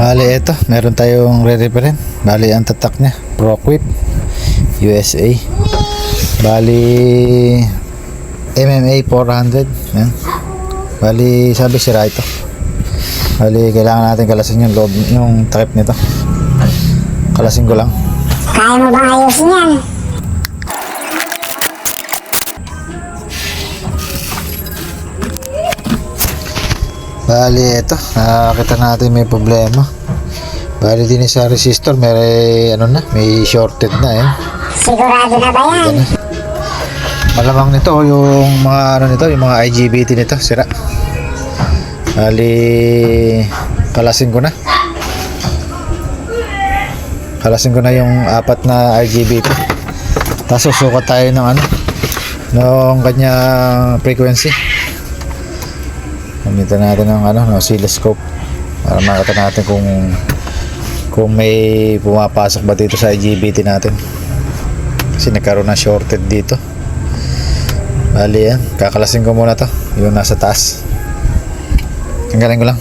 Bali, ito, meron tayong re-referent. Bali, ang tatak niya, ProQuip USA. Bali, MMA 400. Yan. Bali, sabi sira ito. Bali, kailangan natin kalasin yung loob, yung takip nito. Kalasin ko lang. Kaya mo bang ayusin yan? Bali, ito, nakakita natin may problema. Bali, din sa resistor, may shorted na eh. Sigurado na ba yan? Yan. Malamang nito yung mga yung mga IGBT nito sira. Bali, kalasin ko na. Kalasin ko na yung apat na IGBT. Tapos susukat tayo ng ng kanyang frequency. Gamitan natin ng oscilloscope para makita natin kung may pumapasok ba dito sa IGBT natin. Kasi nagkaroon ng shorted dito. Bali yan, kakalasin ko muna to, yung nasa taas. Tanggalin ko lang.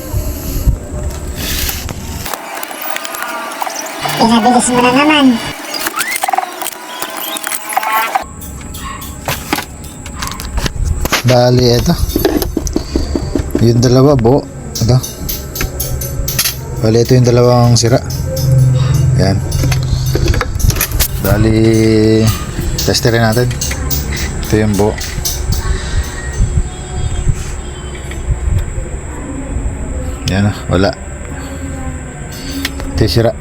Pinabilis mo na naman. Bali, ito. Yung dalawa buo. Ito. Bali, ito yung dalawang sira. Yan. Bali, testerin natin. Ito yung buo. Yan, wala. Ito yung sira.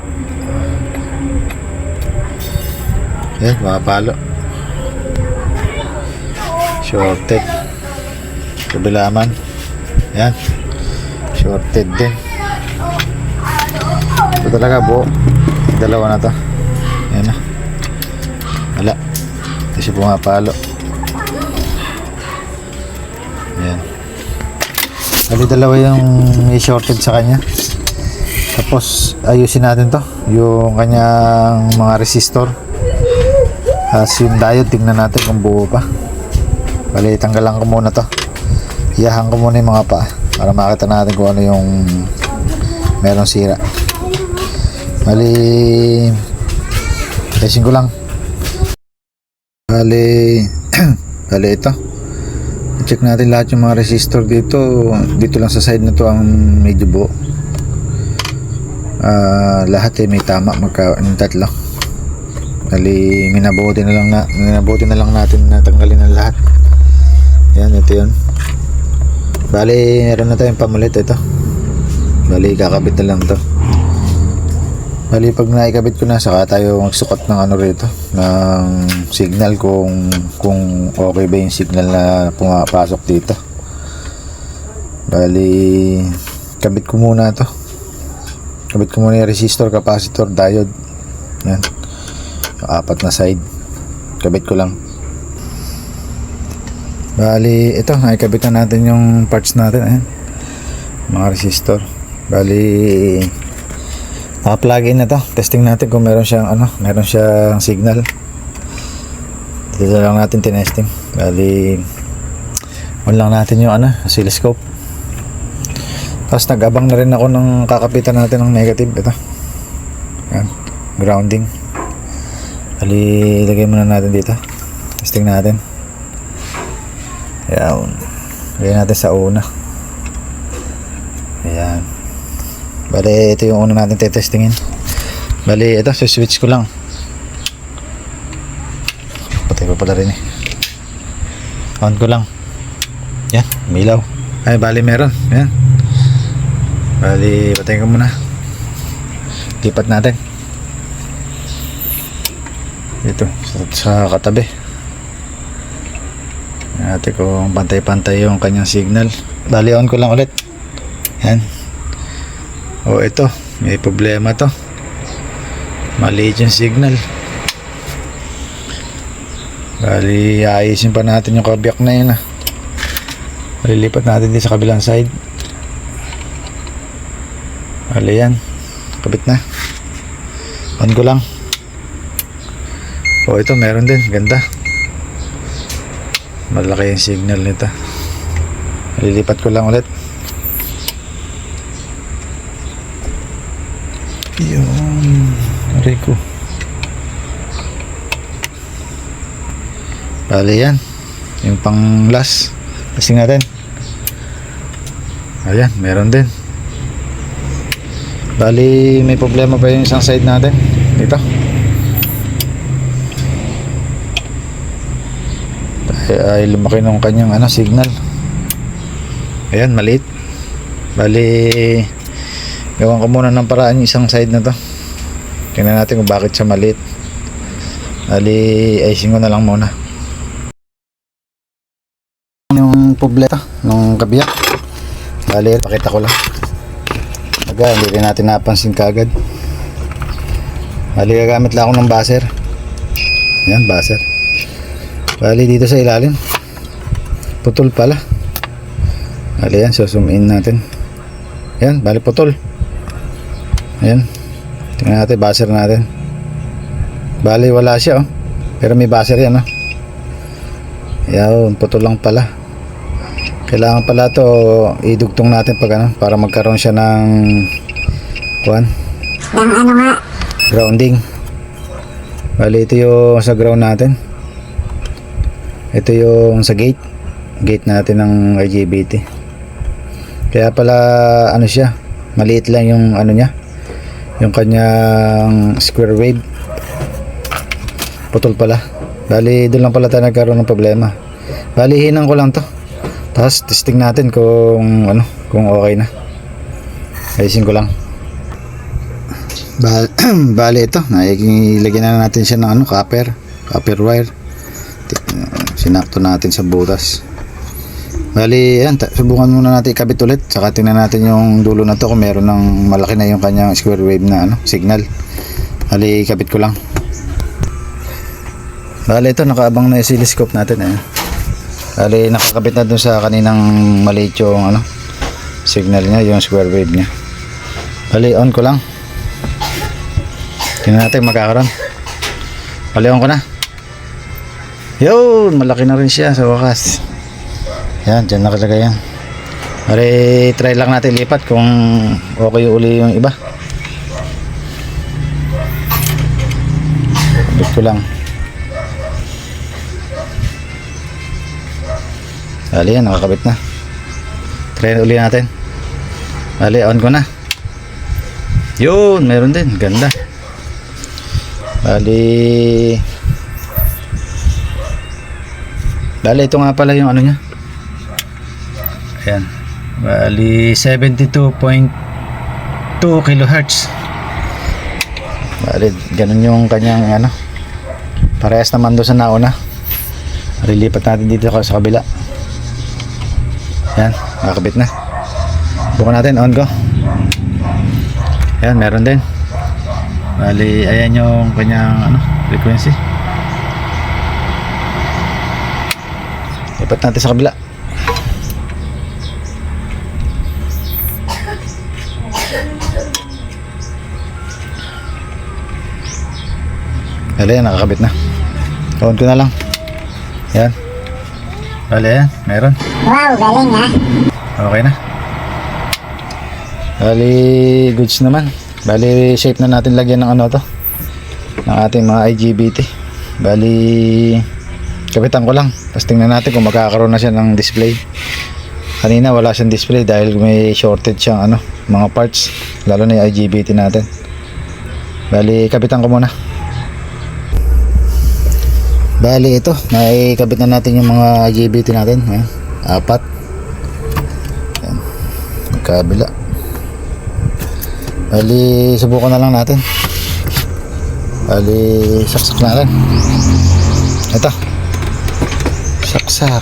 Yan, mga palo. Shorted. Kabilaman. Yan. Shorted din. Ito talaga buo. Dalawa na to. Yan na. Wala. Ito siya pumapalo. Yan. Bali, dalawa yung may shorted sa kanya. Tapos ayusin natin to, yung kanyang mga resistor. As yung diode, tingnan natin kung buo pa. Bali, tanggalan ko muna to. Iyahan ko muna yung mga paa para makita natin kung ano yung merong sira. Bali, testing ko lang. Bali, bali ito. Check natin lahat yung mga resistor dito. Dito lang sa side na to ang medyo buo. Lahat may tama, tatlo. Bali, minabuti na lang natin na tanggalin ang lahat. Yan, ito yun. Bali, meron na tayong pamulit ito. Bali, kakabit na lang to. Bali, pag naikabit ko na, saka tayo magsukat ng rito, ng signal kung okay ba yung signal na pumapasok dito. Bali, kabit ko muna to. Kabit ko muna yung resistor, capacitor, diode. Yan. Yung apat na side. Kabit ko lang. Bali, ito, naikabit na natin yung parts natin. Ayan. Mga resistor. Bali, plug in na to. Testing natin kung meron siyang signal. Dito lang natin tinesting. Bali, on lang natin yung oscilloscope. Tapos nag-abang na rin ako ng kakapitan natin ng negative. Ito. Yan. Grounding. Bali, lagay muna natin dito. Testing natin. Yan. Lagay natin sa una. Ayan. Bali, ito yung una natin tetestingin. Bali, ito, switch ko lang. Patay pa pala rin eh. On ko lang. Yan, milaw. Ay, bali meron. Yan. Bali, patay ko muna. Lipat natin. Ito, sa katabi. Natin kung pantay-pantay yung kanyang signal. Bali, on ko lang ulit. Yan. O, ito, may problema to. Maliit yung signal. Bali, ayusin pa natin yung kabiyak na yun. Malilipat natin din sa kabilang side. Bali, yan. Kabit na. On ko lang. O, ito, meron din. Ganda. Malaki yung signal nito. Malilipat ko lang ulit. Yun. Rico. Bali yan. Yung pang last. Testing natin. Ayan, meron din. Bali, may problema pa yung isang side natin. Dito. Ay lumaki nung kanyang signal. Ayan, maliit. Bali, gawan ko muna ng paraan yung isang side na to. Tingnan natin kung bakit siya maliit. Bali, icing ko na lang muna. Yung problema nung kabiyak. Bali, pakita ko lang. Hindi rin natin napansin kaagad. Bali, gagamit lang ako ng buzzer. Ayan, buzzer. Bali, dito sa ilalim putol pala. Bali yan, so zoom in natin. Ayan, bali putol. Ayan, tingnan natin buzzer natin. Bali, wala siya pero may buzzer yan Ayan, putol lang pala. Kailangan pala to idugtong natin pag para magkaroon siya ng nga? grounding. Bali, ito yung sa ground natin. Ito yung sa gate natin ng IGBT. Kaya pala siya, maliit lang yung niya, yung kanyang square wave. Putol pala. Bali, doon lang pala tayo nagkaroon ng problema. Bali, hinang ko lang to. Tapos testing natin kung kung okay na. Ayusin ko lang. Bali ito, ilagyan na natin siya ng copper wire. Sinakto natin sa butas. Bali, yan, subukan muna natin ikabit ulit. Saka tingnan natin yung dulo na to kung meron ng malaki na yung kanyang square wave na signal. Bali, ikabit ko lang. Bali, ito nakaabang na yung oscilloscope natin. Bali, nakakabit na dun sa kaninang maliit yung signal niya, yung square wave niya. Bali, on ko lang. Tingnan natin magkakaroon. Bali, on ko na. Yun, malaki na rin siya sa wakas. Yan, dyan nakalagay yan. Bali, try lang natin lipat kung okay uli yung iba. Kabit ko lang. Bali, yan, nakakabit na. Try uli natin. Bali, on ko na. Yun, meron din. Ganda. Bali, ito nga pala yung niya. Ayan. Bali, 72.2 kHz. Bali, ganun yung kanyang parehas naman doon sa nauna. Lilipat natin dito sa kabila. Ayan, nakakabit na. Bukan natin, on ko. Ayan, meron din. Bali, ayan yung kanyang frequency. Lipat natin sa kabila. Bali, yan, nakakabit na. On ko na lang. Yan. Bali, yan, meron. Wow, galing Okay na. Bali, goods naman. Bali, shape na natin lagyan ng to, ng ating mga IGBT. Bali, kapitan ko lang. Tapos tingnan natin kung magkakaroon na siya ng display. Kanina wala siyang display dahil may shortage siyang mga parts, lalo na yung IGBT natin. Bali, kapitan ko muna. Bali, ito, naikabit na natin yung mga IGBT natin. Ayan, 4. Ayan, magkabila. Bali, subukan na lang natin. Bali, saksak natin. Ito, saksak.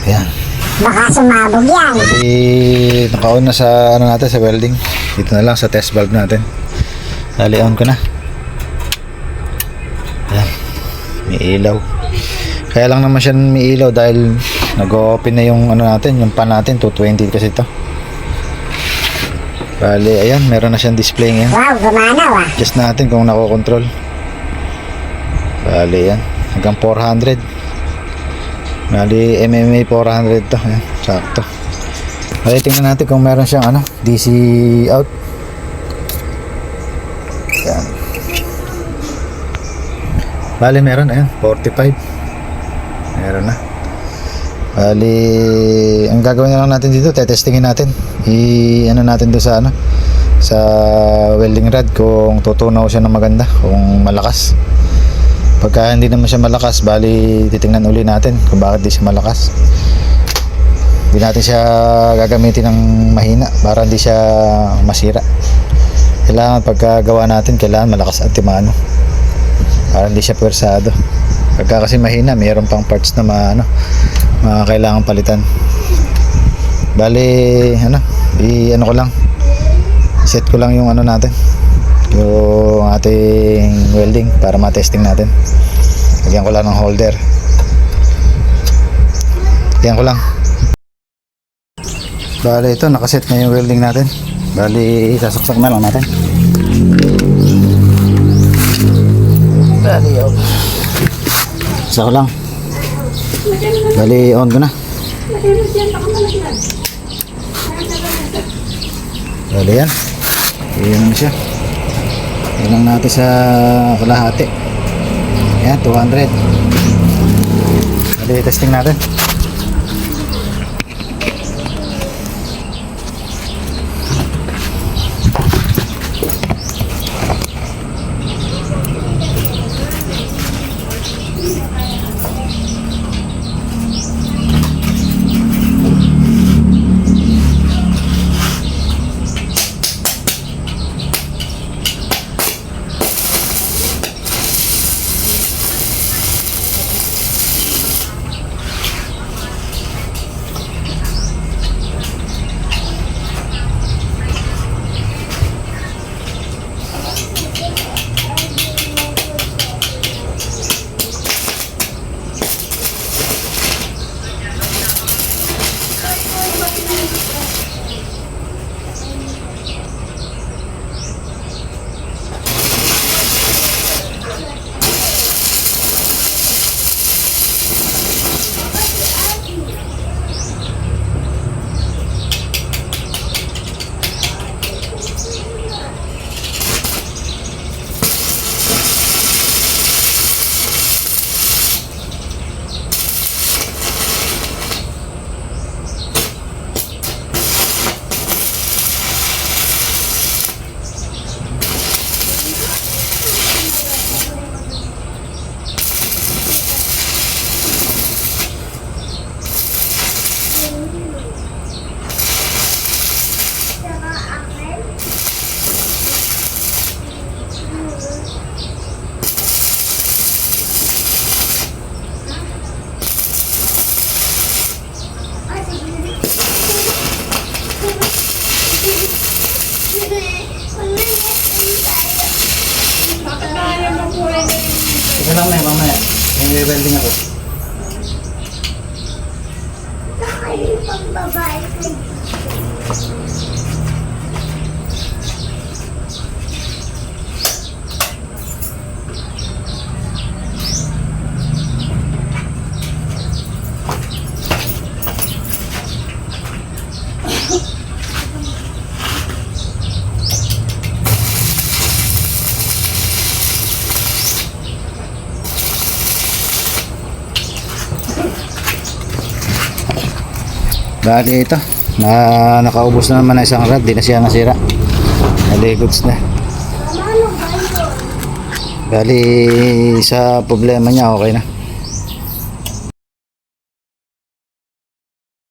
Ayan. Baka sumabog yan. Bali, naka-on na sa natin, sa welding. Dito na lang sa test valve natin. Bali, on ko na. Ayan, may ilaw. Kaya lang naman siya may ilaw dahil nag-open na yung natin, yung pan natin, 220 kasi ito. Bali, ayan, meron na siyang display ngayon. Wow, gumanaw Just natin kung nakokontrol. Bali, yan, hanggang 400. Bali, MMA 400 to. Ayan, sakto. Bali, tingnan natin kung meron siyang DC out. Bali meron, ayan, 45. Meron na. Bali, ang gagawin na lang natin dito, tetestingin natin. Ano natin doon sa sa welding rod kung tutunaw siya ng maganda, kung malakas. Pagka hindi naman siya malakas, bali titingnan uli natin kung bakit di siya malakas. Hindi natin siya gagamitin ng mahina para hindi siya masira. Kailangan pagkagawa natin, kailangan malakas at timano para hindi siya pwersado. Pagka kasi mahina, mayroon pang parts na kailangan palitan. Bali, ko lang, set ko lang yung natin, yung ating welding para matesting natin. Lagyan ko lang ng holder. Lagyan ko lang. Bali, ito, nakaset na yung welding natin. Bali, sasaksak na lang natin. Bali, isa ko lang. Bali, on ko na. Bali, yan. Iyan siya. Yan lang natin sa kalahati. Yan, 200. Bali, testing natin. Ito lang na, mamaya. May welding ako. Bali ito, nakaubos na naman na isang rod, di na siya nasira. Bali goods na. Bali sa problema niya okay na.